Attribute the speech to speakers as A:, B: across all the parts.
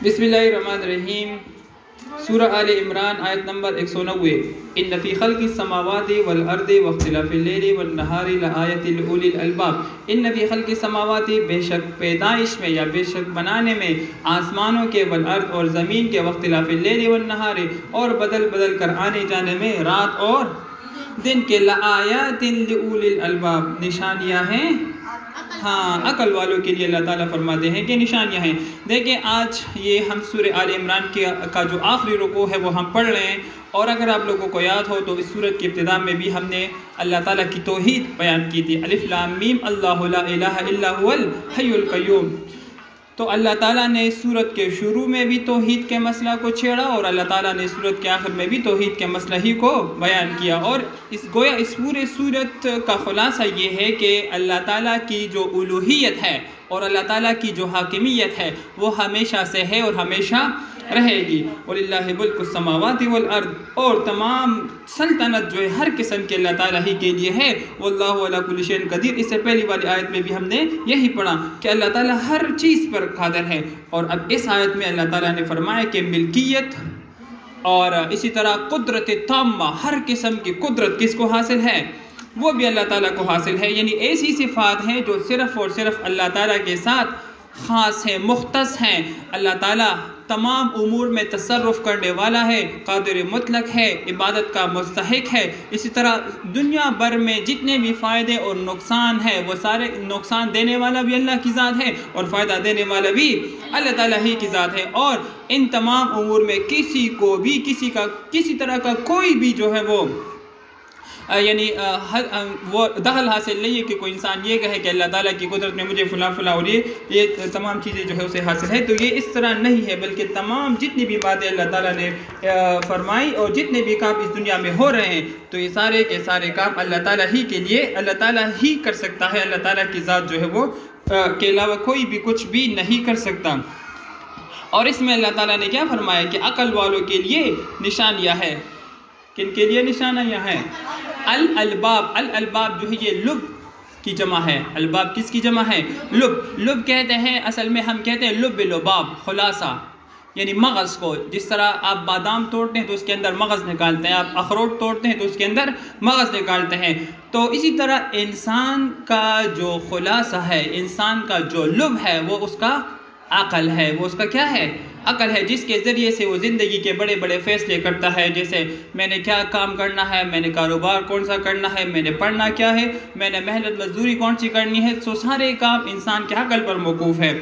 A: بسم اللہ الرحمن الرحیم۔ سورہ آل عمران آیت نمبر 190۔ ان فی خلق السماوات والارض واختلاف اللیل والنہار لآیات لأولی الالباب۔ ان فی خلق السماوات، بے شک پیدائش میں یا بے شک بنانے میں آسمانوں کے، والارض اور زمین کے، واختلاف اللیل والنہار اور بدل بدل کر آنے جانے میں رات اور دن کے، لآیات لأولی الالباب، نشانیاں ہیں ہاں عقل والوں کے لیے۔ اللہ تعالیٰ فرماتے ہیں کہ نشانیاں ہیں۔ دیکھیں آج یہ ہم سورہ آل عمران کا جو آخری رکوع ہے وہ ہم پڑھ رہے ہیں، اور اگر آپ لوگوں کو یاد ہو تو اس سورت کی ابتدا میں بھی ہم نے اللہ تعالیٰ کی توحید بیان کی تھی۔ الف لام میم اللہ لا الہ الا هو الحی القیوم۔ تو اللہ تعالیٰ نے سورت کے شروع میں بھی توحید کے مسئلہ کو چھیڑا، اور اللہ تعالیٰ نے سورت کے آخر میں بھی توحید کے مسئلہ ہی کو بیان کیا، اور گویا اس پورے سورت کا خلاصہ یہ ہے کہ اللہ تعالیٰ کی جو الوہیت ہے اور اللہ تعالیٰ کی جو حاکمیت ہے وہ ہمیشہ سے ہے اور ہمیشہ رہے گی۔ وَلِلَّهِ مُلْكُ السَّمَاوَاتِ وَالْأَرْضِ، اور تمام سلطنت جو ہے ہر قسم کے اللہ تعالیٰ ہی کے لیے ہے۔ وَاللَّهُ عَلَىٰ كُلِّ شَيْءٍ قَدِيرٌ، اس سے پہلی والی آیت میں بھی ہم نے یہی پڑھا کہ اللہ تعالیٰ ہر چیز پر قادر ہے، اور اب اس آیت میں اللہ تعالیٰ نے فرمایا کہ ملکیت اور اسی طرح قدرت تامہ، ہر قسم کی قدرت کس کو حاصل ہے؟ وہ بھی اللہ تعالیٰ کو حاصل ہے۔ یعنی ایسی صفات ہیں جو صرف اور صرف اللہ تعالیٰ کے ساتھ خاص ہیں، مختص ہیں۔ اللہ تعالیٰ تمام امور میں تصرف کرنے والا ہے، قادر مطلق ہے، عبادت کا مستحق ہے۔ اسی طرح دنیا بھر میں جتنے بھی فائدے اور نقصان ہیں وہ سارے، نقصان دینے والا بھی اللہ کی ذات ہے اور فائدہ دینے والا بھی اللہ تعالیٰ ہی کی ذات ہے، اور ان تمام امور میں کسی کو بھی کسی طرح کا کوئی بھی جو ہے وہ یعنی وہ دخل حاصل نہیں ہے کہ کوئی انسان یہ کہے کہ اللہ تعالیٰ کی قدرت میں مجھے فلاں فلاں اور یہ تمام چیزیں جو ہے اسے حاصل ہے۔ تو یہ اس طرح نہیں ہے، بلکہ تمام جتنی بھی باتیں اللہ تعالیٰ نے فرمائی اور جتنے بھی کام اس دنیا میں ہو رہے ہیں تو یہ سارے کے سارے کام اللہ تعالیٰ ہی کے لیے، اللہ تعالیٰ ہی کر سکتا ہے۔ اللہ تعالیٰ کی ذات جو ہے وہ کے علاوہ کوئی بھی کچھ بھی نہیں کر سکتا۔ اور اس میں اللہ تعالیٰ نے کیا فرمایا کہ عقل والوں کے لیے نشانیاں ہیں۔ کن کے لیے نشانیاں ہیں؟ الالباب۔ الالباب جو ہے یہ لب کی جمع ہے۔ الباب کس کی جمع ہے؟ لب۔ لب کہتے ہیں، اصل میں ہم کہتے ہیں لب لباب، خلاصہ، یعنی مغز کو۔ جس طرح آپ بادام توڑتے ہیں تو اس کے اندر مغز نکالتے ہیں، آپ اخروٹ توڑتے ہیں تو اس کے اندر مغز نکالتے ہیں، تو اسی طرح انسان کا جو خلاصہ ہے، انسان کا جو لب ہے وہ اس کا عقل ہے۔ وہ اس کا کیا ہے؟ عقل ہے، جس کے ذریعے سے وہ زندگی کے بڑے بڑے فیصلے کرتا ہے، جیسے میں نے کیا کام کرنا ہے، میں نے کاروبار کون سا کرنا ہے، میں نے پڑھنا کیا ہے، میں نے محنت مزدوری کون سی کرنی ہے، سو سارے کام انسان کے عقل پر موقوف ہے۔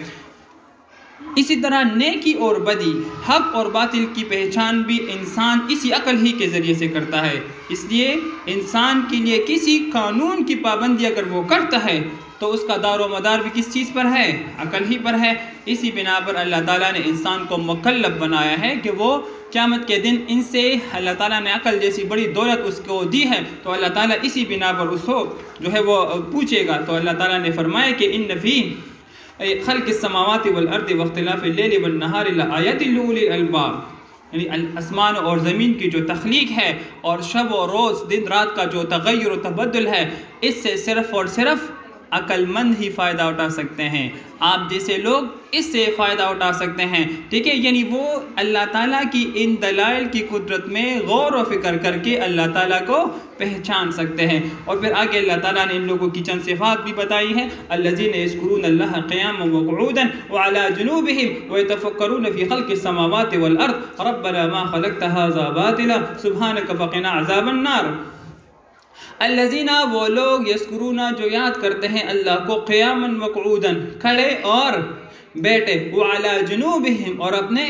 A: اسی طرح نیکی اور بدی، حق اور باطل کی پہچان بھی انسان اسی عقل ہی کے ذریعے سے کرتا ہے۔ اس لیے انسان کے لیے کسی قانون کی پابندی اگر وہ کرتا ہے تو اس کا دار و مدار بھی کس چیز پر ہے؟ عقل ہی پر ہے۔ اسی بنا پر اللہ تعالیٰ نے انسان کو مکلف بنایا ہے کہ وہ قیامت کے دن ان سے، اللہ تعالیٰ نے عقل جیسی بڑی دولت اس کو دی ہے تو اللہ تعالیٰ اسی بنا پر اس کو جو ہے وہ پوچھے گا۔ تو اللہ تعالیٰ نے فرمایا کہ ان فی خلق السماوات والارض واختلاف اللیل والنہار لآیات لأولی الالباب، یعنی آسمان اور زمین کی جو تخلیق ہے اور شب و روز، دن رات کا جو تغیر و تبدل ہے، اس سے صرف اور صرف عقل مند ہی فائدہ اٹھا سکتے ہیں۔ آپ جیسے لوگ اس سے فائدہ اٹھا سکتے ہیں، ٹھیک ہے؟ یعنی وہ اللہ تعالیٰ کی ان دلائل کی قدرت میں غور و فکر کر کے اللہ تعالیٰ کو پہچان سکتے ہیں۔ اور پھر آگے اللہ تعالیٰ نے ان لوگوں کی چند صفات بھی بتائی ہیں۔ الذین یذکرون اللہ قیاما وقعودا وعلی جنوبہم ویتفکرون فی خلق السماوات والارض ربنا ما خلقت ھذا باطلا سبحانک فقنا عذاب النار۔ الذین، وہ لوگ، یذکرون، جو یاد کرتے ہیں اللہ کو، قیاما وقعودا، کھڑے اور بیٹھے، وعلی جنوبہم، اور اپنے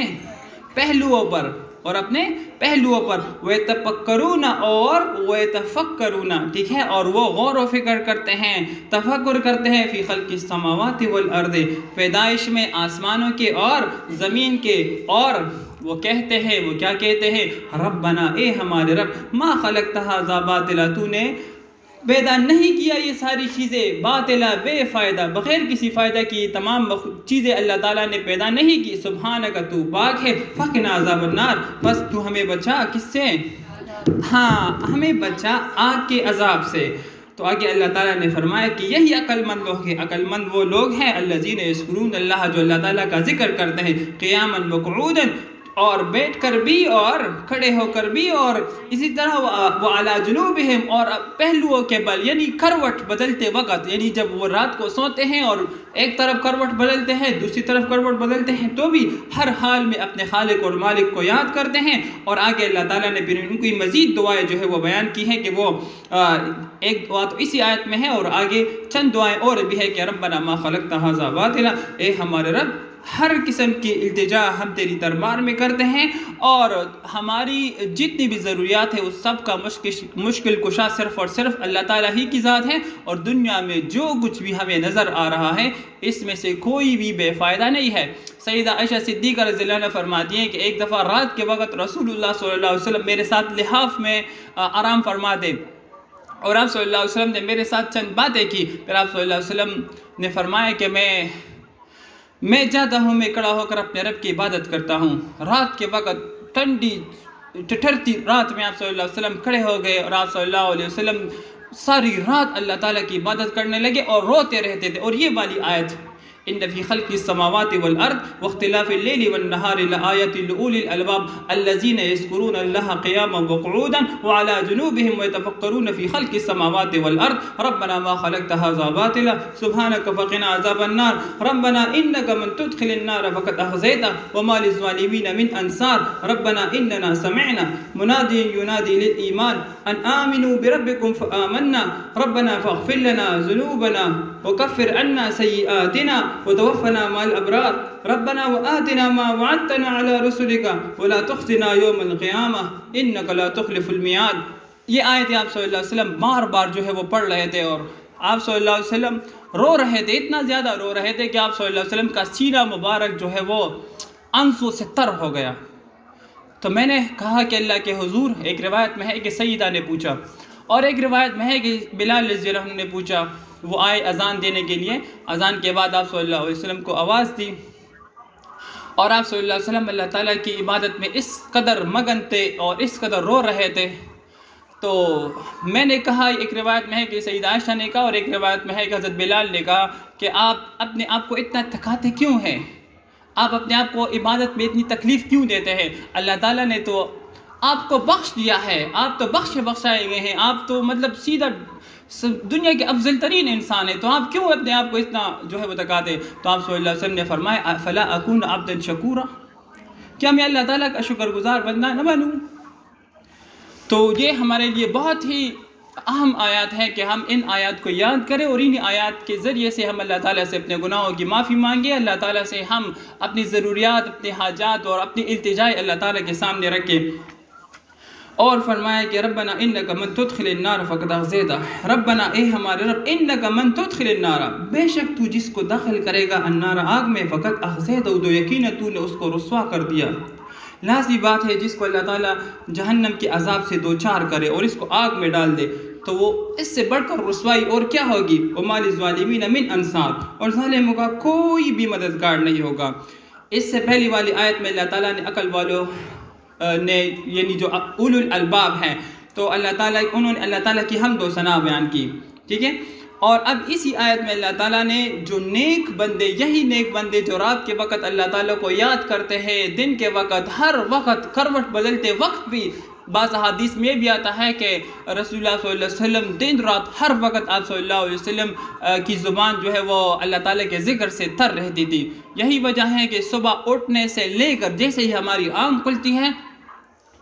A: پہلوؤں پر، ویتفکرون، اور ویتفکرون، ٹھیک ہے، اور وہ غور و فکر کرتے ہیں، تفکر کرتے ہیں، فی خلق السماوات والارض، پیدائش میں آسمانوں کے اور زمین کے، اور وہ کہتے ہیں، وہ کیا کہتے ہیں؟ ربنا، اے ہمارے رب، ما خلقت ھذا باطلا، تو نے پیدا نہیں کیا یہ ساری چیزیں باطلا، بے فائدہ، بغیر کسی فائدہ کی تمام چیزیں اللہ تعالیٰ نے پیدا نہیں کی۔ سبحانک، تو پاک ہے، فقنا عذاب النار، بس تو ہمیں بچا کس سے؟ ہاں، ہمیں بچا آگ کے عذاب سے۔ تو آگے اللہ تعالیٰ نے فرمایا کہ یہی عقل مند لوگ ہیں. عقل مند وہ لوگ ہیں الذین یذکرون اللہ، جو اللہ تعالیٰ کا ذکر کرتے ہیں قیاما وقعودا، اور بیٹھ کر بھی اور کھڑے ہو کر بھی، اور اسی طرح وہ علی جنوبہم، اور پہلوؤں کے بل، یعنی کروٹ بدلتے وقت، یعنی جب وہ رات کو سوتے ہیں اور ایک طرف کروٹ بدلتے ہیں دوسری طرف کروٹ بدلتے ہیں تو بھی ہر حال میں اپنے خالق اور مالک کو یاد کرتے ہیں. اور آگے اللہ تعالیٰ نے پھر ان کی مزید دعائیں جو ہے وہ بیان کی ہیں کہ وہ ایک دعا تو اسی آیت میں ہے اور آگے چند دعائیں اور بھی ہے کہ ربنا ما خلقت ھذا باطلا، اے ہمارے رب ہر قسم کی التجا ہم تیری دربار میں کرتے ہیں، اور ہماری جتنی بھی ضروریات ہے اس سب کا مشکل کشا صرف اور صرف اللہ تعالیٰ ہی کی ذات ہے، اور دنیا میں جو کچھ بھی ہمیں نظر آ رہا ہے اس میں سے کوئی بھی بے فائدہ نہیں ہے. سیدہ عائشہ صدیقہ رضی اللہ عنہا فرماتی ہیں کہ ایک دفعہ رات کے وقت رسول اللہ صلی اللہ علیہ وسلم میرے ساتھ لحاف میں آرام فرما دے، اور آپ صلی اللہ علیہ وسلم نے میرے ساتھ چند باتیں کی. پھر آپ صلی اللہ علیہ وسلم نے فرمایا کہ میں جاتا ہوں، میں کھڑا ہو کر اپنے رب کی عبادت کرتا ہوں. رات کے وقت ٹھنڈی ٹھٹھرتی رات میں آپ صلی اللہ علیہ وسلم کھڑے ہو گئے، اور آپ صلی اللہ علیہ وسلم ساری رات اللہ تعالیٰ کی عبادت کرنے لگے اور روتے رہتے تھے. اور یہ والی آیت ان فی خلق السماوات والارض واختلاف اللیل والنہار لآیات لأولی الالباب الذین یذکرون اللہ قیاما وقعودا وعلی جنوبہم ویتفکرون فی خلق السماوات والارض ربنا ما خلقت ھذا باطلا سبحانک فقنا عذاب النار ربنا انک من تدخل النار فقد اخزیتہ وما للظالمین من انصار ربنا اننا سمعنا منادیا ینادی للایمان ان آمنوا بربکم فآمنا ربنا فاغفر لنا ذنوبنا وكفر عنا سيئاتنا وتوفنا مع الأبرار ربنا وآتنا ما وعدتنا على رسلك ولا تخزنا يوم القيامة إنك لا تخلف الميعاد. یہ آیتیں آپ صلی اللہ علیہ وسلم بار بار جو ہے وہ پڑھ رہے تھے، اور آپ صلی اللہ علیہ وسلم رو رہے تھے، اتنا زیادہ رو رہے تھے کہ آپ صلی اللہ علیہ وسلم کا سینہ مبارک جو ہے وہ آنسوں سے تر ہو گیا. تو میں نے کہا کہ اللہ کے حضور، ایک روایت میں ہے کہ سیدہ نے پوچھا، اور ایک روایت میں ہے کہ بلال رضی اللہ عنہ نے پوچھا. وہ آئے اذان دینے کے لیے، اذان کے بعد آپ صلی اللہ علیہ وسلم کو آواز دی، اور آپ صلی اللہ علیہ وسلم اللہ تعالیٰ کی عبادت میں اس قدر مگن تھے اور اس قدر رو رہے تھے. تو میں نے کہا، ایک روایت میں ہے کہ سیدہ عائشہ نے کہا، اور ایک روایت میں ہے کہ حضرت بلال نے کہا کہ آپ اپنے آپ کو اتنا تھکاتے کیوں ہیں؟ آپ اپنے آپ کو عبادت میں اتنی تکلیف کیوں دیتے ہیں؟ اللہ تعالیٰ نے تو آپ کو بخش دیا ہے، آپ تو بخشائے گئے ہیں، آپ تو مطلب سیدھا دنیا کے افضل ترین انسان ہیں، تو آپ کیوں اپنے آپ کو اتنا جو ہے وہ تکاتے؟ تو آپ صلی اللہ علیہ وسلم نے فرمایا فلا اکون عبدا شکورا، کیا میں اللہ تعالیٰ کا شکر گزار بندہ نہ بنوں؟ تو یہ ہمارے لیے بہت ہی اہم آیات ہے کہ ہم ان آیات کو یاد کریں، اور ان آیات کے ذریعے سے ہم اللہ تعالیٰ سے اپنے گناہوں کی معافی مانگیں، اللہ تعالیٰ سے ہم اپنی ضروریات، اپنے حاجات اور اپنی التجائے اللہ تعالیٰ کے سامنے رکھیں. اور فرمایا کہ ربنا انک من تدخل النار فقد اخزیتہ، ربنا اے ہمارے رب انک من تدخل النار، بے شک تو جس کو داخل کرے گا النار آگ میں، فقد اخزیتہ تو یقینا تو نے اس کو رسوا کر دیا. لازمی بات ہے جس کو اللہ تعالیٰ جہنم کے عذاب سے دوچار کرے اور اس کو آگ میں ڈال دے تو وہ اس سے بڑھ کر رسوائی اور کیا ہوگی؟ وما للظالمین من انصار، اور ظالموں کا کوئی بھی مددگار نہیں ہوگا. اس سے پہلی والی آیت میں اللہ تعالیٰ نے عقل والوں نے، یعنی جو اولو الالباب ہیں، تو انہوں نے اللہ تعالیٰ کی حمد و ثنا بیان کی، ٹھیک ہے. اور اب اسی آیت میں اللہ تعالیٰ نے جو نیک بندے، یہی نیک بندے جو رات کے وقت اللہ تعالیٰ کو یاد کرتے ہیں، دن کے وقت ہر وقت کروٹ بدلتے وقت بھی، بعض احادیث میں بھی آتا ہے کہ رسول اللہ صلی اللہ علیہ وسلم دن رات ہر وقت آپ صلی اللہ علیہ وسلم کی زبان جو ہے وہ اللہ تعالیٰ کے ذکر سے تر رہتی تھی. یہی وجہ ہے کہ صبح اٹھنے سے لے کر جیسے ہی ہماری آنکھ کھلتی ہے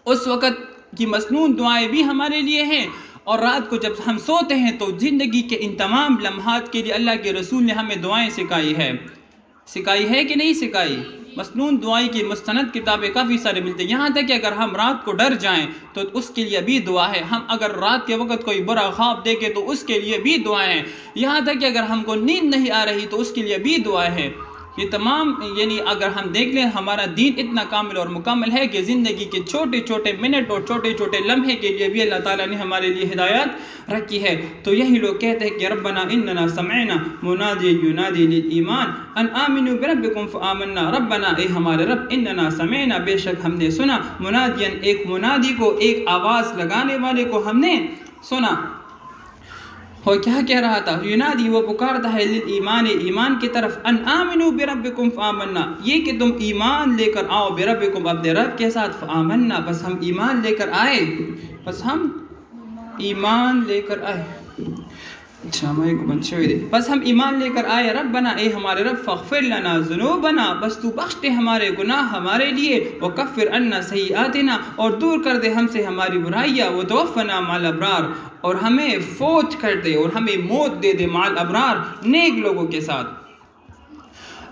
A: اس وقت کی مسنون دعائیں بھی ہمارے لیے ہیں، اور رات کو جب ہم سوتے ہیں تو زندگی کے ان تمام لمحات کے لیے اللہ کے رسول نے ہمیں دعائیں سکھائی ہے کہ نہیں سکھائی؟ مسنون دعائی کی مستند کتابیں کافی سارے ملتے ہیں، یہاں تک کہ اگر ہم رات کو ڈر جائیں تو اس کے لیے بھی دعا ہے. ہم اگر رات کے وقت کوئی برا خواب دیکھیں تو اس کے لیے بھی دعائیں ہیں. یہاں تک کہ اگر ہم کو نیند نہیں آ رہی تو اس کے لیے بھی دعائیں ہیں. یہ تمام یعنی اگر ہم دیکھ لیں ہمارا دین اتنا کامل اور مکمل ہے کہ زندگی کے چھوٹے چھوٹے منٹ اور چھوٹے چھوٹے لمحے کے لیے بھی اللہ تعالیٰ نے ہمارے لیے ہدایات رکھی ہے. تو یہی لوگ کہتے ہیں کہ ربنا اننا سمعنا منادی ینادی للایمان ان آمنوا بربکم فآمنا، ربنا اے ہمارے رب اننا سمعنا، بے شک ہم نے سنا، منادین ایک منادی کو، ایک آواز لگانے والے کو ہم نے سنا، اور کیا کہہ رہا تھا؟ ینادی، وہ پکارتا ہے، للایمان، ایمان کی طرف، ان آمنوا بربکم فآمنا، یہ کہ تم ایمان لے کر آؤ، بربکم، اپنے رب کے ساتھ، فآمنا، بس ہم ایمان لے کر آئے، بس ہم ایمان لے کر آئے، بس ہم ایمان لے کر آئے، ربنا، اے ہمارے رب، فاغفر لنا ذنوبنا، بس تو بخش دے ہمارے گناہ ہمارے لیے، وکفر عنا سیئاتنا، اور دور کر دے ہم سے ہماری برائیاں، وتوفنا مع الابرار، اور ہمیں فوت کر دے اور ہمیں موت دے دے، مع الابرار، نیک لوگوں کے ساتھ۔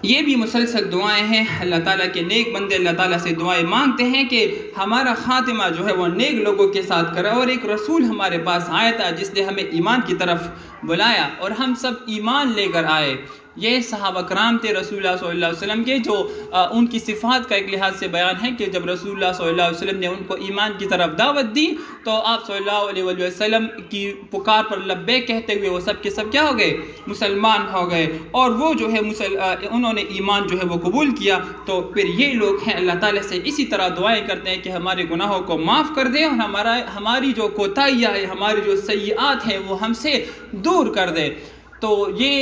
A: یہ بھی مسلسل دعائیں ہیں، اللہ تعالیٰ کے نیک بندے اللہ تعالیٰ سے دعائیں مانگتے ہیں کہ ہمارا خاتمہ جو ہے وہ نیک لوگوں کے ساتھ کرے۔ اور ایک رسول ہمارے پاس آیا تھا جس نے ہمیں ایمان کی طرف بلایا، اور ہم سب ایمان لے کر آئے۔ یہ صحابہ کرام تھے رسول اللہ صلی اللہ علیہ وسلم کے، جو ان کی صفات کا ایک لحاظ سے بیان ہے کہ جب رسول اللہ صلی اللہ علیہ وسلم نے ان کو ایمان کی طرف دعوت دی تو آپ صلی اللہ علیہ وسلم کی پکار پر لبیک کہتے ہوئے وہ سب کے سب کیا ہو گئے؟ مسلمان ہو گئے، اور وہ جو ہے انہوں نے ایمان جو ہے وہ قبول کیا۔ تو پھر یہ لوگ ہیں اللہ تعالیٰ سے اسی طرح دعائیں کرتے ہیں کہ ہمارے گناہوں کو معاف کر دے، اور ہماری جو کوتاہیاں ہیں، ہماری جو سیئات ہیں وہ ہم سے دور کر دے۔ تو یہ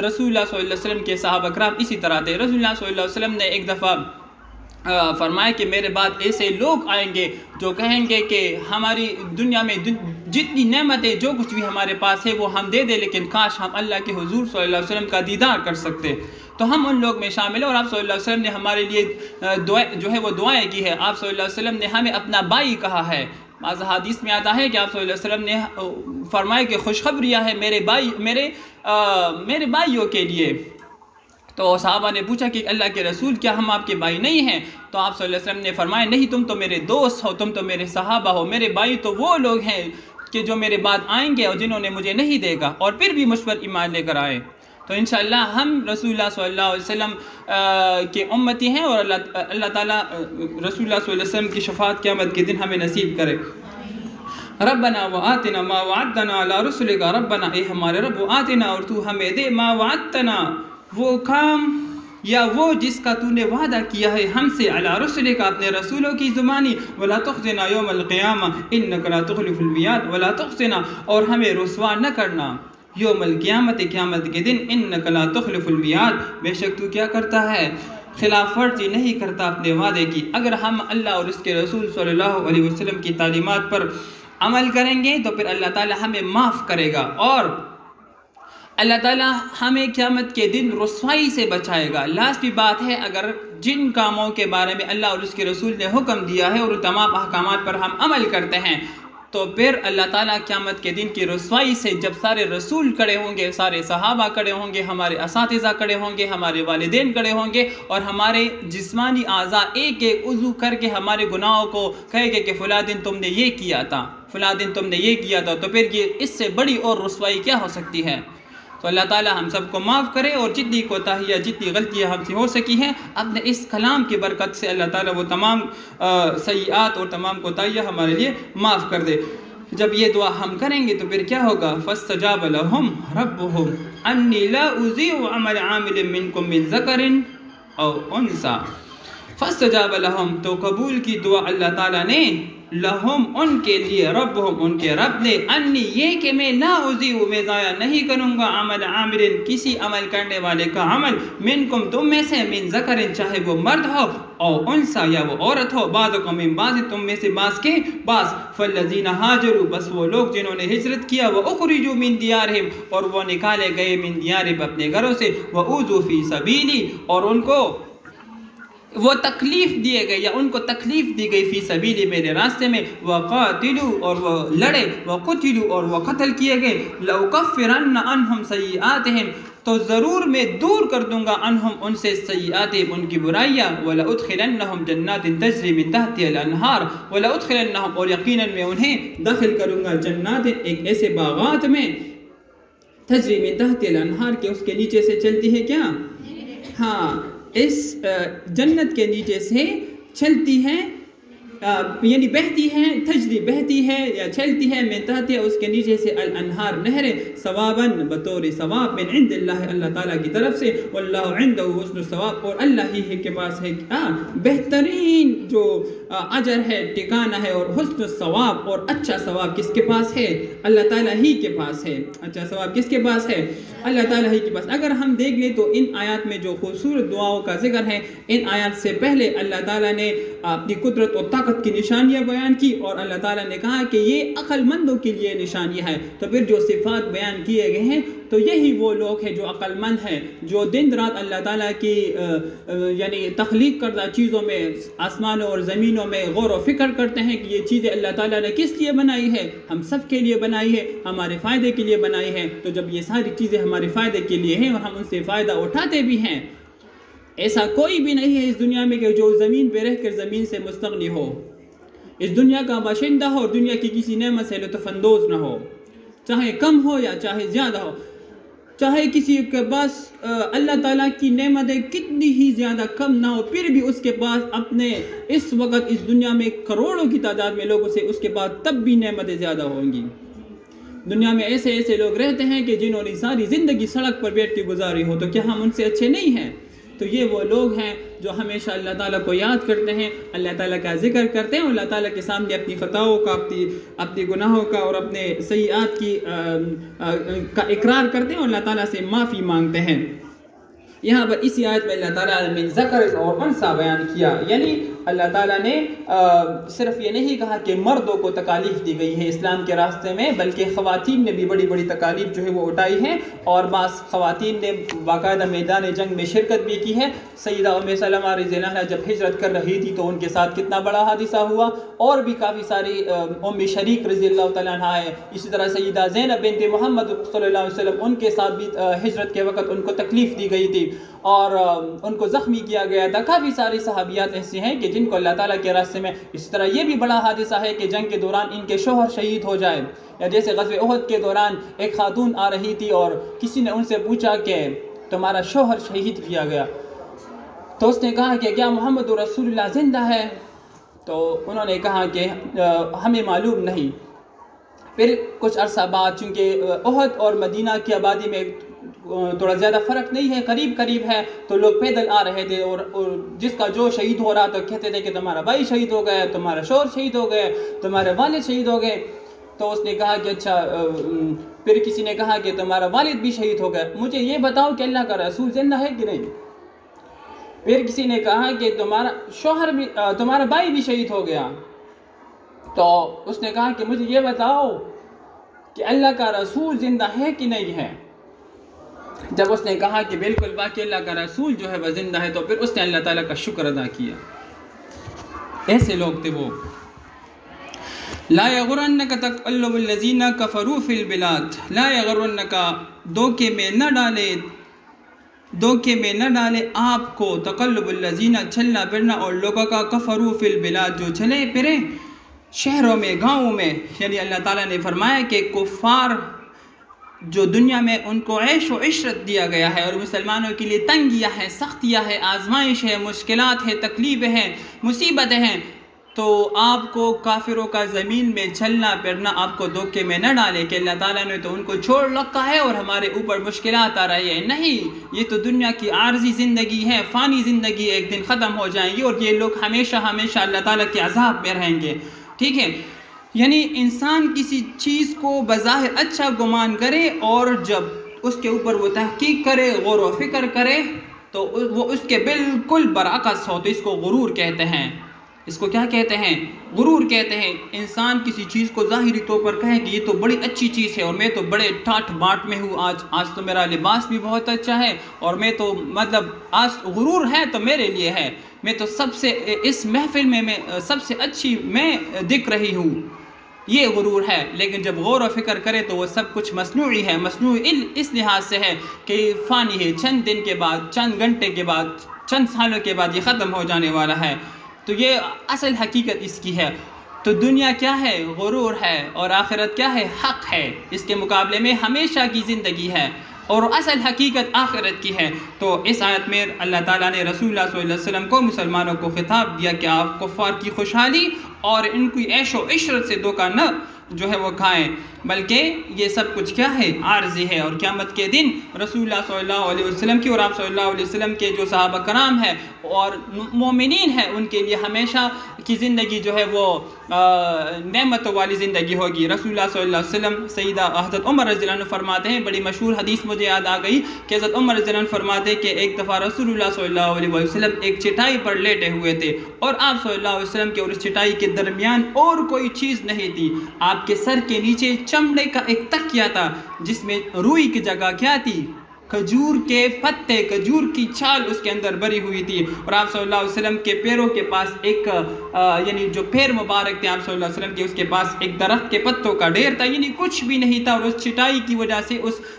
A: رسول اللہ صلی اللہ علیہ وسلم کے صحابہ کرام اسی طرح تھے۔ رسول اللہ صلی اللہ علیہ وسلم نے ایک دفعہ فرمایا کہ میرے بعد ایسے لوگ آئیں گے جو کہیں گے کہ ہماری دنیا میں جتنی نعمتیں جو کچھ بھی ہمارے پاس ہے وہ ہم دے دیں، لیکن کاش ہم اللہ کے حضور صلی اللہ علیہ وسلم کا دیدار کر سکتے۔ تو ہم ان لوگ میں شامل ہیں، اور آپ صلی اللہ علیہ وسلم نے ہمارے لیے جو ہے وہ دعائیں کی ہے۔ آپ صلی اللہ علیہ وسلم نے ہمیں اپنا بھائی کہا ہے۔ بعض حدیث میں آتا ہے کہ آپ صلی اللہ علیہ وسلم نے فرمایا کہ خوشخبریاں ہے میرے بھائیوں کے لیے۔ تو صحابہ نے پوچھا کہ اللہ کے رسول کیا ہم آپ کے بھائی نہیں ہیں؟ تو آپ صلی اللہ علیہ وسلم نے فرمایا نہیں، تم تو میرے دوست ہو، تم تو میرے صحابہ ہو، میرے بھائی تو وہ لوگ ہیں کہ جو میرے بعد آئیں گے اور جنہوں نے مجھے نہیں دیکھا اور پھر بھی مجھ پر ایمان لے کر آئے۔ تو انشاءاللہ ہم رسول اللہ صلی اللہ علیہ وسلم کے امتی ہیں، اور اللہ تعالیٰ رسول اللہ صلی اللہ علیہ وسلم کی شفاعت قیامت کے دن ہمیں نصیب کرے۔ ربنا وآتنا ما وعدتنا علی رسلک، ربنا، اے ہمارے رب، وآتنا، اور تو ہمیں دے، ما وعدتنا، وہ کام یا وہ جس کا تو نے وعدہ کیا ہے ہم سے، علی رسلک، اپنے رسولوں کی زبانی، ولا تخزنا یوم القیامہ انک لا تخلف المیعاد، ولا تخزنا، اور ہمیں رسوا نہ کرنا، یوم القیامت، قیامت کے دن، انک لا تخلف المیعاد، بے شک تو کیا کرتا ہے؟ خلاف ورزی نہیں کرتا اپنے وعدے کی۔ اگر ہم اللہ اور اس کے رسول صلی اللہ علیہ وسلم کی تعلیمات پر عمل کریں گے تو پھر اللہ تعالیٰ ہمیں معاف کرے گا، اور اللہ تعالیٰ ہمیں قیامت کے دن رسوائی سے بچائے گا۔ لازمی بات ہے، اگر جن کاموں کے بارے میں اللہ اور اس کے رسول نے حکم دیا ہے اور تمام احکامات پر ہم عمل کرتے ہیں، تو پھر اللہ تعالیٰ قیامت کے دن کی رسوائی سے، جب سارے رسول کھڑے ہوں گے، سارے صحابہ کھڑے ہوں گے، ہمارے اساتذہ کھڑے ہوں گے، ہمارے والدین کھڑے ہوں گے، اور ہمارے جسمانی اعضاء ایک ایک عضو کر کے ہمارے گناہوں کو کہے گے کہ فلاں دن تم نے یہ کیا تھا، فلاں دن تم نے یہ کیا تھا، تو پھر یہ اس سے بڑی اور رسوائی کیا ہو سکتی ہے؟ تو اللہ تعالیٰ ہم سب کو معاف کرے، اور جتنی کوتاہیاں، جتنی غلطیاں ہم سے ہو سکی ہیں، اپنے اس کلام کی برکت سے اللہ تعالیٰ وہ تمام سیئات اور تمام کوتاہیاں ہمارے لیے معاف کر دے۔ جب یہ دعا ہم کریں گے تو پھر کیا ہوگا؟ فَاسْتَجَابَ لَهُمْ رَبُّهُمْ أَنِّي لَا أُضِيعُ عَمَلَ عَامِلٍ مِّنكُم مِّن ذَكَرٍ أَوْ أُنثَىٰ۔ فَاسْتَجَابَ لَهُمْ، تو قبول کی دعا اللہ تعالیٰ نے، لہم، ان کے لیے، ربہم، ان کے رب نے، انی، یہ کہ میں لا اضیع، میں ضائع نہیں کروں گا، عمل عامل، کسی عمل کرنے والے کا عمل، منکم، تم میں سے، من ذکر، چاہے وہ مرد ہو، او انثیٰ، یا وہ عورت ہو، بعضکم من بعض، تم میں سے بعض کے بعض، فالذین ہاجروا، بس وہ لوگ جنہوں نے ہجرت کیا، واخرجوا من دیارہم، اور وہ نکالے گئے من دیارہم، اپنے گھروں سے، واوذوا فی سبیلی، اور ان کو وہ تکلیف دیے گئے یا ان کو تکلیف دی گئی، فی سبیلی، میرے راستے میں، وقاتلوا، اور وہ لڑے، وقتلوا، اور وہ قتل کیے گئے، لأکفرن عنہم سیئاتہم، تو ضرور میں دور کر دوں گا، عنہم، ان سے، سیئاتہم، ان کی برائیاں، ولأدخلنہم جنات تجری من تحتہا الانہار، ولأدخلنہم، اور یقیناً میں انہیں داخل کروں گا، جنات، ایک ایسے باغات میں، تجری من تحتہا الانہار، کہ اس کے نیچے سے چلتی ہے کیا؟ ہاں، اس جنت کے نیچے سے چلتی ہیں یعنی بہتی ہیں، تجری بہتی ہے یا چلتی ہے، من تحتها اس کے نیچے سے الانہار نہریں، ثواباً بطور ثواب، من عند اللہ اللہ تعالیٰ کی طرف سے، واللہ عنده حسن الثواب، اور اللہ ہی کے پاس ہے بہترین جو اجر ہے، ٹھکانہ ہے، اور حسن الثواب اور اچھا ثواب کس کے پاس ہے؟ اللہ تعالیٰ ہی کے پاس ہے۔ اچھا ثواب کس کے پاس ہے؟ اللہ تعالیٰ ہی کے پاس۔ اگر ہم دیکھ لیں تو ان آیات میں جو خوبصورت دعاؤں کا ذکر ہے، ان آیات سے پہلے اللہ تعالیٰ نے اپنی قدرت اور طاقت کی نشانیاں بیان کی، اور اللہ تعالیٰ نے کہا کہ یہ عقل مندوں کے لیے نشانی ہے۔ تو پھر جو صفات بیان کیے گئے ہیں تو یہی وہ لوگ ہیں جو عقل مند ہیں، جو دن رات اللہ تعالیٰ کی یعنی تخلیق کردہ چیزوں میں، آسمانوں اور زمینوں میں غور و فکر کرتے ہیں کہ یہ چیزیں اللہ تعالیٰ نے کس لیے بنائی ہے؟ ہم سب کے لیے بنائی ہے، ہمارے فائدے کے لیے بنائی ہے۔ تو جب یہ ساری چیزیں ہمارے فائدے کے لیے ہیں اور ہم ان سے فائدہ اٹھاتے بھی ہیں، ایسا کوئی بھی نہیں ہے اس دنیا میں کہ جو زمین پہ رہ کر زمین سے مستغنی ہو، اس دنیا کا باشندہ ہو اور دنیا کی کسی نعمت سے لطف اندوز نہ ہو، چاہے کم ہو یا چاہے زیادہ ہو، چاہے کسی کے پاس اللہ تعالیٰ کی نعمتیں کتنی ہی زیادہ کم نہ ہو، پھر بھی اس کے پاس اپنے اس وقت اس دنیا میں کروڑوں کی تعداد میں لوگوں سے اس کے پاس تب بھی نعمتیں زیادہ ہوں گی۔ دنیا میں ایسے ایسے لوگ رہتے ہیں کہ جنہوں نے ساری زندگی سڑک پر بیٹھ کے گزاری ہو، تو کیا ہم ان سے اچھے نہیں ہیں؟ تو یہ وہ لوگ ہیں جو ہمیشہ اللہ تعالیٰ کو یاد کرتے ہیں، اللہ تعالیٰ کا ذکر کرتے ہیں، اور اللہ تعالیٰ کے سامنے اپنی خطاؤں کا، اپنی گناہوں کا اور اپنے سیئات کا اقرار کرتے ہیں اور اللہ تعالیٰ سے معافی مانگتے ہیں۔ یہاں پر اسی آیت میں اللہ تعالیٰ نے من ذکر اور انثیٰ بیان کیا، یعنی اللہ تعالیٰ نے صرف یہ نہیں کہا کہ مردوں کو تکالیف دی گئی ہے اسلام کے راستے میں، بلکہ خواتین نے بھی بڑی بڑی تکالیف جو ہے وہ اٹھائی ہیں، اور بعض خواتین نے باقاعدہ میدان جنگ میں شرکت بھی کی ہے۔ سیدہ ام سلمہ رضی اللہ عنہا جب ہجرت کر رہی تھی تو ان کے ساتھ کتنا بڑا حادثہ ہوا، اور بھی کافی ساری ام شریک رضی اللہ تعالیٰ عنہا ہے، اسی طرح سیدہ زینب بنت محمد صلی اللہ علیہ وسلم، ان کے ساتھ بھی ہجرت کے وقت ان کو تکلیف دی گئی تھی اور ان کو زخمی کیا گیا تھا۔ کافی ساری صحابیات ایسی ہیں کہ جن کو اللہ تعالیٰ کے راستے میں، اسی طرح یہ بھی بڑا حادثہ ہے کہ جنگ کے دوران ان کے شوہر شہید ہو جائے، یا جیسے غزوہ احد کے دوران ایک خاتون آ رہی تھی اور کسی نے ان سے پوچھا کہ تمہارا شوہر شہید کیا گیا، تو اس نے کہا کہ کیا محمد رسول اللہ زندہ ہے؟ تو انہوں نے کہا کہ ہمیں معلوم نہیں۔ پھر کچھ عرصہ بعد، چونکہ احد اور مدینہ کی آبادی میں تھوڑا زیادہ فرق نہیں ہے، قریب قریب ہے، تو لوگ پیدل آ رہے تھے، اور جس کا جو شہید ہو رہا تو کہتے تھے کہ تمہارا بھائی شہید ہو گیا، تمہارا شوہر شہید ہو گئے، تمہارے والد شہید ہو گئے۔ تو اس نے کہا کہ اچھا، پھر کسی نے کہا کہ تمہارا والد بھی شہید ہو گیا، مجھے یہ بتاؤ کہ اللہ کا رسول زندہ ہے کہ نہیں؟ پھر کسی نے کہا کہ تمہارا بھائی بھی شہید ہو گیا، تو اس نے کہا کہ مجھے یہ بتاؤ کہ اللہ کا رسول زندہ ہے کہ نہیں ہے؟ جب اس نے کہا کہ بالکل باقی اللہ کا رسول جو ہے وہ زندہ ہے، تو پھر اس نے اللہ تعالیٰ کا شکر ادا کیا۔ ایسے لوگ تھے وہ۔ لا یغرنک تقلب الذین کفروا فی البلاد، لا یغرنک، دھوکے میں نہ ڈالے آپ کو، تقلب الذین، چلنا پھرنا اور لوگوں کا، کفروا فی البلاد، جو چلے پھرے شہروں میں، گاؤں میں۔ یعنی اللہ تعالیٰ نے فرمایا کہ کفار جو دنیا میں ان کو عیش و عشرت دیا گیا ہے، اور مسلمانوں کے لیے تنگیاں ہیں، سختیاں ہیں، آزمائش ہے، مشکلات ہیں، تکلیفیں ہیں، مصیبتیں ہیں، تو آپ کو کافروں کا زمین میں چلنا پھرنا آپ کو دھوکے میں نہ ڈالے کہ اللہ تعالیٰ نے تو ان کو چھوڑ رکھا ہے اور ہمارے اوپر مشکلات آ رہی ہیں۔ نہیں، یہ تو دنیا کی عارضی زندگی ہے، فانی زندگی، ایک دن ختم ہو جائیں گی، اور یہ لوگ ہمیشہ ہمیشہ اللہ تعالیٰ کے عذاب میں رہیں گے۔ ٹھیک ہے، یعنی انسان کسی چیز کو بظاہر اچھا گمان کرے، اور جب اس کے اوپر وہ تحقیق کرے، غور و فکر کرے، تو وہ اس کے بالکل برعکس ہو، تو اس کو غرور کہتے ہیں۔ اس کو کیا کہتے ہیں؟ غرور کہتے ہیں۔ انسان کسی چیز کو ظاہری طور پر کہے کہ یہ تو بڑی اچھی چیز ہے، اور میں تو بڑے ٹھاٹھ باٹ میں ہوں، آج تو میرا لباس بھی بہت اچھا ہے، اور میں تو مطلب آج غرور ہے تو میرے لیے ہے، میں تو سب سے اس محفل میں سب سے اچھی میں دکھ رہی ہوں، یہ غرور ہے۔ لیکن جب غور و فکر کرے تو وہ سب کچھ مصنوعی ہے، مصنوعی اس لحاظ سے ہے کہ فانی ہے، چند دن کے بعد، چند گھنٹے کے بعد، چند سالوں کے بعد یہ ختم ہو جانے والا ہے۔ تو یہ اصل حقیقت اس کی ہے۔ تو دنیا کیا ہے؟ غرور ہے، اور آخرت کیا ہے؟ حق ہے، اس کے مقابلے میں ہمیشہ کی زندگی ہے، اور اصل حقیقت آخرت کی ہے۔ تو اس آیت میں اللہ تعالیٰ نے رسول اللہ صلی اللہ علیہ وسلم کو، مسلمانوں کو خطاب دیا کہ آپ کفار کی خوشحالی اور ان کی عیش و عشرت سے دھوکہ نہ جو ہے وہ کھائیں، بلکہ یہ سب کچھ کیا ہے؟ عارضی ہے، اور قیامت کے دن رسول اللہ صلی اللہ علیہ وسلم کی اور آپ صلی اللہ علیہ وسلم کے جو صحابہ کرام ہیں اور مومنین ہیں ان کے لیے ہمیشہ کی زندگی جو ہے وہ نعمتوں والی زندگی ہوگی۔ رسول اللہ صلی اللہ علیہ وسلم، سیدہ حضرت عمر رضی اللہ عنہ فرماتے ہیں، بڑی مشہور حدیث مجھے یاد آ گئی کہ حضرت عمر رضی اللہ عنہ فرماتے ہیں کہ ایک دفعہ رسول اللہ صلی اللہ علیہ وسلم ایک چٹائی پر لیٹے ہوئے تھے، اور آپ صلی اللہ علیہ وسلم کے اور اس چٹائی کے درمیان اور کوئی چیز نہیں تھی، آپ کے سر کے نیچے چمڑے کا ایک تکیہ تھا جس میں روئی کی جگہ کیا تھی؟ کھجور کے پتے، کھجور کی چھال اس کے اندر بری ہوئی تھی، اور آپ صلی اللہ علیہ وسلم کے پیروں کے پاس ایک یعنی جو پیر مبارک تھے آپ صلی اللہ علیہ وسلم کے، اس کے پاس ایک درخت کے پتوں کا ڈھیر تھا، یعنی کچھ بھی نہیں تھا، اور اس چٹائی کی وجہ سے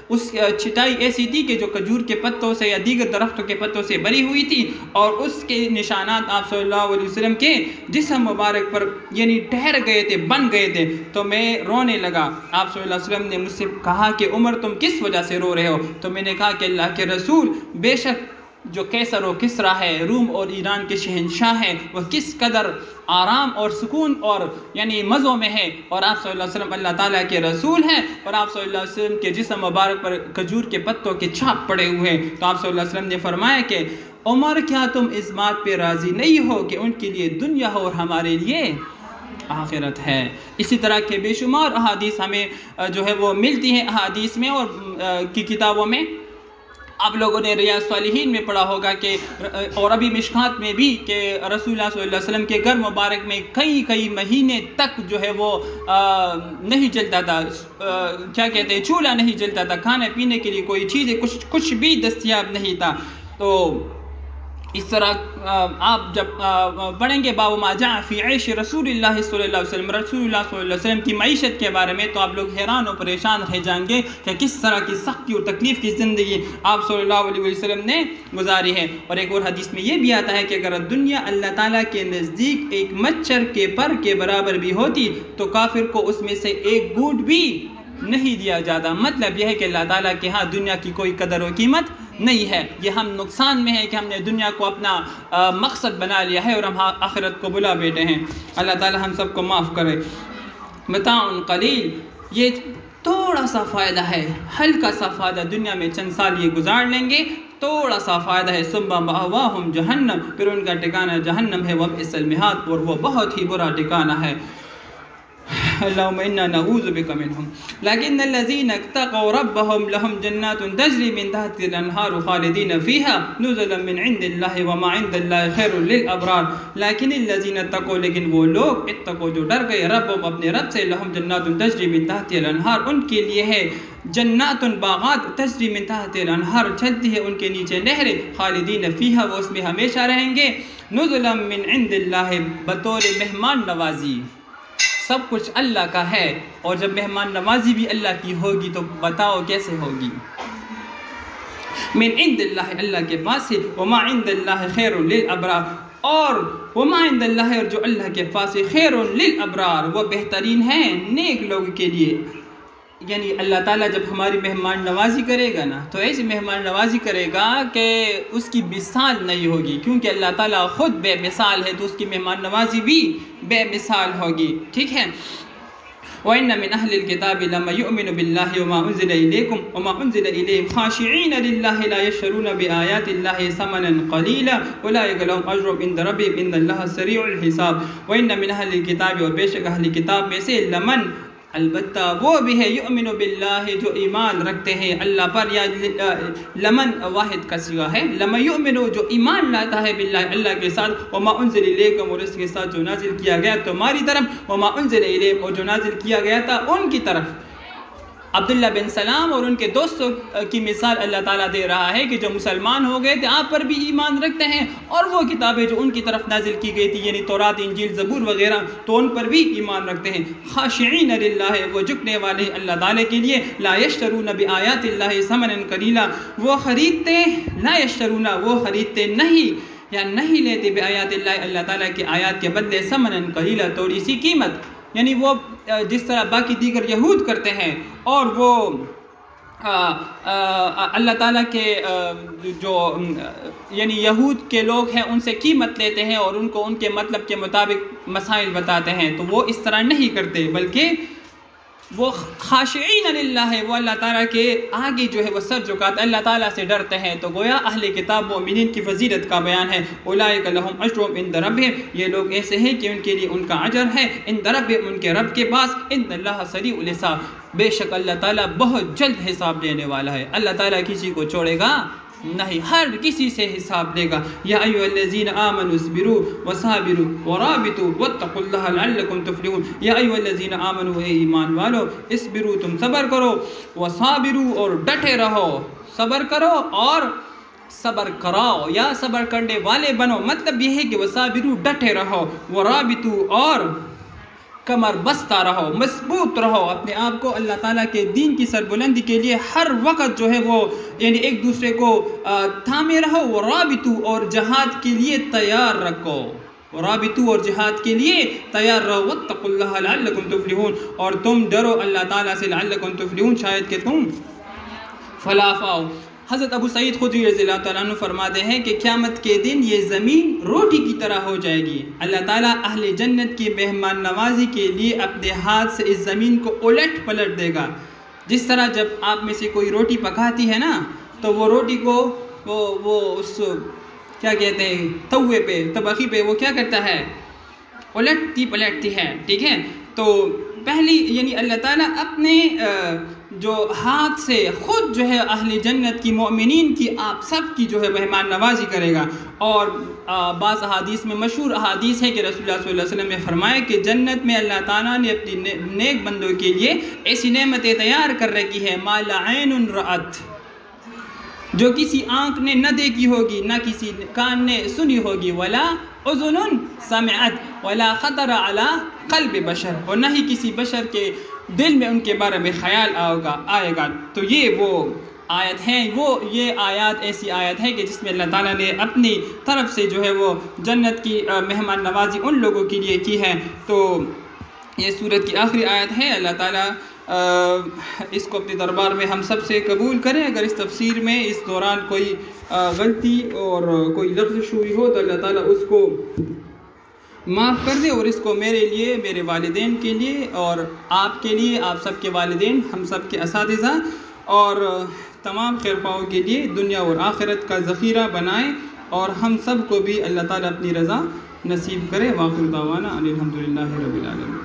A: اس چٹائی ایسی تھی کہ جو کھجور کے پتوں سے یا دیگر درختوں کے پتوں سے بری ہوئی تھی، اور اس کے نشانات آپ صلی اللہ علیہ وسلم کے جسم مبارک پر یعنی ٹھہر گئے تھے، بن گئے تھے۔ تو میں رونے لگا، آپ صلی اللہ علیہ وسلم نے مجھ سے کہا کہ عمر تم کس وجہ سے رو رہے ہو؟ تو میں نے کہا کہ اللہ کے رسول، بے شک جو کیسر و کسریٰ ہے، روم اور ایران کے شہنشاہ ہیں، وہ کس قدر آرام اور سکون اور یعنی مزوں میں ہے، اور آپ صلی اللہ علیہ وسلم اللہ تعالیٰ کے رسول ہیں، اور آپ صلی اللہ علیہ وسلم کے جسم مبارک پر کھجور کے پتوں کے چھاپ پڑے ہوئے ہیں۔ تو آپ صلی اللہ علیہ وسلم نے فرمایا کہ عمر کیا تم اس بات پہ راضی نہیں ہو کہ ان کے لیے دنیا ہو اور ہمارے لیے آخرت ہے؟ اسی طرح کے بے شمار احادیث ہمیں جو ہے وہ ملتی ہیں احادیث میں اور کی کتابوں میں۔ آپ لوگوں نے ریاض صالحین میں پڑھا ہوگا کہ اور ابھی مشکات میں بھی کہ رسول اللہ صلی اللہ علیہ وسلم کے گھر مبارک میں کئی مہینے تک جو ہے وہ نہیں جلتا تھا، کیا کہتے ہیں، چولہا نہیں جلتا تھا، کھانے پینے کے لیے کوئی چیز کچھ بھی دستیاب نہیں تھا۔ تو اس طرح آپ جب پڑھیں گے باب ما جاء فی عیش رسول اللہ صلی اللہ علیہ وسلم، رسول اللہ صلی اللہ علیہ وسلم کی معیشت کے بارے میں، تو آپ لوگ حیران و پریشان رہ جائیں گے کہ کس طرح کی سختی اور تکلیف کی زندگی آپ صلی اللہ علیہ وسلم نے گزاری ہے۔ اور ایک اور حدیث میں یہ بھی آتا ہے کہ اگر دنیا اللہ تعالیٰ کے نزدیک ایک مچھر کے پر کے برابر بھی ہوتی تو کافر کو اس میں سے ایک گھونٹ بھی نہیں دیا جاتا۔ مطلب یہ ہے کہ اللہ تعالیٰ کے ہاں دنیا کی کوئی قدر و قیمت نہیں ہے۔ یہ ہم نقصان میں ہے کہ ہم نے دنیا کو اپنا مقصد بنا لیا ہے اور ہم آخرت کو بلا بیٹھے ہیں۔ اللہ تعالیٰ ہم سب کو معاف کرے۔ متاع قلیل، یہ تھوڑا سا فائدہ ہے، ہلکا سا فائدہ، دنیا میں چند سال یہ گزار لیں گے، تھوڑا سا فائدہ ہے۔ ثم مأواہم جہنم، پھر ان کا ٹھکانہ جہنم ہے، وبئس المہاد، اور وہ بہت ہی برا ٹھکانہ ہے۔ اللهم إنا نعوذ بك منهم لكن الذين اتقوا ربهم لهم جنات تجري من تحتها الأنهار خالدين فيها نزلا من عند الله وما عند الله خير للأبرار لیکن الذين اتقوا، لیکن وہ لوگ اتقوا جو ڈر گئے، ربهم اپنے رب سے، لهم جنات تجري من تحتها الأنهار، ان کے لیے ہے جنات باغات، تجری من تحت الانہار، چلتی ہے ان کے نیچے نہریں، خالدین فیہا، وہ اس میں ہمیشہ رہیں گے، نزلا من عند اللہ، بطور مہمان نوازی۔ سب کچھ اللہ کا ہے، اور جب مہمان نوازی بھی اللہ کی ہوگی تو بتاؤ کیسے ہوگی؟ من عند اللہ، اللہ کے پاس ہے، وما عند اللہ خیر للابرار، اور وما عند اللہ، اور جو اللہ کے پاس ہے، خیر للابرار، وہ بہترین ہیں نیک لوگ کے لیے۔ یعنی اللہ تعالیٰ جب ہماری مہمان نوازی کرے گا نا تو ایسی مہمان نوازی کرے گا کہ اس کی مثال نہیں ہوگی، کیونکہ اللہ تعالیٰ خود بے مثال ہے، تو اس کی مہمان نوازی بھی بے مثال ہوگی، ٹھیک ہے۔ وَإِنَّ مِنْ أَهْلِ الْكِتَابِ لَمَّن يُؤْمِنُ بِاللَّهِ وَمَا أُنزِلَ إِلَيْكُمْ وَمَا أُنزِلَ إِلَيْهِمْ خَاشِعِينَ لِلَّهِ لَا يَشْتَرُونَ بِآيَاتِ اللَّهِ ثَمَنًا قَلِيلًا أُولَٰئِكَ لَهُمْ أَجْرُهُمْ عِندَ رَبِّهِمْ إِنَّ اللَّهَ سَرِيعُ الْحِسَابِ وَإِنَّ مِنْ أَهْلِ الْكِتَابِ، اور بے شک اہل کتاب میں سے، لمن، البتہ وہ بھی ہے، یؤمن باللہ، جو ایمان رکھتے ہیں اللہ پر، یا لمن واحد کا صیغہ ہے، لمن یؤمن، جو ایمان لاتا ہے باللہ، اللہ کے ساتھ، وما انزل الیکم، اور اس کے ساتھ جو نازل کیا گیا تمہاری طرف، وما انزل الیہم، اور جو نازل کیا گیا تھا ان کی طرف۔ عبداللہ بن سلام اور ان کے دوستوں کی مثال اللہ تعالیٰ دے رہا ہے کہ جو مسلمان ہو گئے تھے، آپ پر بھی ایمان رکھتے ہیں، اور وہ کتابیں جو ان کی طرف نازل کی گئی تھی، یعنی تورات، انجیل، زبور وغیرہ، تو ان پر بھی ایمان رکھتے ہیں۔ خاشعین للہ، وہ جھکنے والے اللہ تعالیٰ کے لیے، لا یشترون بآیات اللہ ثمنا قلیلا، وہ خریدتے، لا یشترون، وہ خریدتے نہیں یا نہیں لیتے بآیات اللہ اللہ تعالیٰ کی آیات کے بدلے ثمناً قلیلا تھوڑی سی قیمت، یعنی وہ جس طرح باقی دیگر یہود کرتے ہیں اور وہ اللہ تعالیٰ کے جو یعنی یہود کے لوگ ہیں ان سے قیمت لیتے ہیں اور ان کو ان کے مطلب کے مطابق مسائل بتاتے ہیں، تو وہ اس طرح نہیں کرتے بلکہ وہ خاشعین للہ ہے، وہ اللہ تعالیٰ کے آگے جو ہے وہ سر جھکاتے اللہ تعالیٰ سے ڈرتے ہیں۔ تو گویا اہل کتاب مومنین کی فضیلت کا بیان ہے۔ اولئک لہم اجر عند ربہم، یہ لوگ ایسے ہیں کہ ان کے لیے ان کا اجر ہے عند ربہم، ان کے رب کے پاس، ان اللہ سریع الحساب، بے شک اللہ تعالیٰ بہت جلد حساب لینے والا ہے۔ اللہ تعالیٰ کسی کو چھوڑے گا نہیں، ہر کسی سے حساب لے گا۔ یا ایھا الذین آمنوا اصبروا وصابروا ورابطوا واتقوا اللہ لعلکم تفلحون۔ یا ایھا الذین آمنوا، اے ایمان والو، اصبروا تم صبر کرو، وصابروا اور ڈٹے رہو، صبر کرو اور صبر کراؤ یا صبر کرنے والے بنو، مطلب یہ ہے کہ وصابروا ڈٹے رہو، ورابطوا اور کمر بستہ رہو، مضبوط رہو اپنے آپ کو اللہ تعالیٰ کے دین کی سربلندی کے لیے ہر وقت جو ہے وہ یعنی ایک دوسرے کو تھامے رہو، ورابطو اور جہاد کے لیے تیار رکھو، ورابطو اور جہاد کے لیے تیار رہو، واتقوا اللہ لعلکم تفلحون، اور تم ڈرو اللہ تعالیٰ سے لعلکم تفلحون، شاید کہ تم فلاح پاؤ۔ حضرت ابو سعید خدری رضی اللہ تعالیٰ عنہ فرماتے ہیں کہ قیامت کے دن یہ زمین روٹی کی طرح ہو جائے گی، اللہ تعالیٰ اہل جنت کی مہمان نوازی کے لیے اپنے ہاتھ سے اس زمین کو الٹ پلٹ دے گا۔ جس طرح جب آپ میں سے کوئی روٹی پکاتی ہے نا تو وہ روٹی کو وہ اس کیا کہتے ہیں توے پہ طبخی پہ وہ کیا کرتا ہے، الٹتی پلٹتی ہے، ٹھیک ہے۔ تو پہلی یعنی اللہ تعالیٰ اپنے جو ہاتھ سے خود جو ہے اہل جنت کی مومنین کی آپ سب کی جو ہے مہمان نوازی کرے گا۔ اور بعض احادیث میں مشہور احادیث ہے کہ رسول اللہ صلی اللہ علیہ وسلم نے فرمایا کہ جنت میں اللہ تعالیٰ نے اپنی نیک بندوں کے لیے ایسی نعمتیں تیار کر رکھی ہے، ما لا عین رأت، جو کسی آنکھ نے نہ دیکھی ہوگی، نہ کسی کان نے سنی ہوگی، ولا اذن سمعت ولا خطر علی قلب بشر، اور نہ ہی کسی بشر کے دل میں ان کے بارے میں خیال آئے گا۔ تو یہ وہ آیت ہیں، وہ یہ آیات ایسی آیت ہے کہ جس میں اللہ تعالیٰ نے اپنی طرف سے جو ہے وہ جنت کی مہمان نوازی ان لوگوں کے لیے کی ہے۔ تو یہ سورت کی آخری آیت ہے۔ اللہ تعالیٰ اس کو اپنے دربار میں ہم سب سے قبول کریں۔ اگر اس تفسیر میں اس دوران کوئی غلطی اور کوئی لفظ ہوئی ہو تو اللہ تعالیٰ اس کو معاف کر دے، اور اس کو میرے لیے، میرے والدین کے لیے اور آپ کے لیے، آپ سب کے والدین، ہم سب کے اساتذہ اور تمام خیرخواہوں کے لیے دنیا اور آخرت کا ذخیرہ بنائے، اور ہم سب کو بھی اللہ تعالیٰ اپنی رضا نصیب کرے۔ وآخر دعوانا ان الحمد للہ رب العالمین۔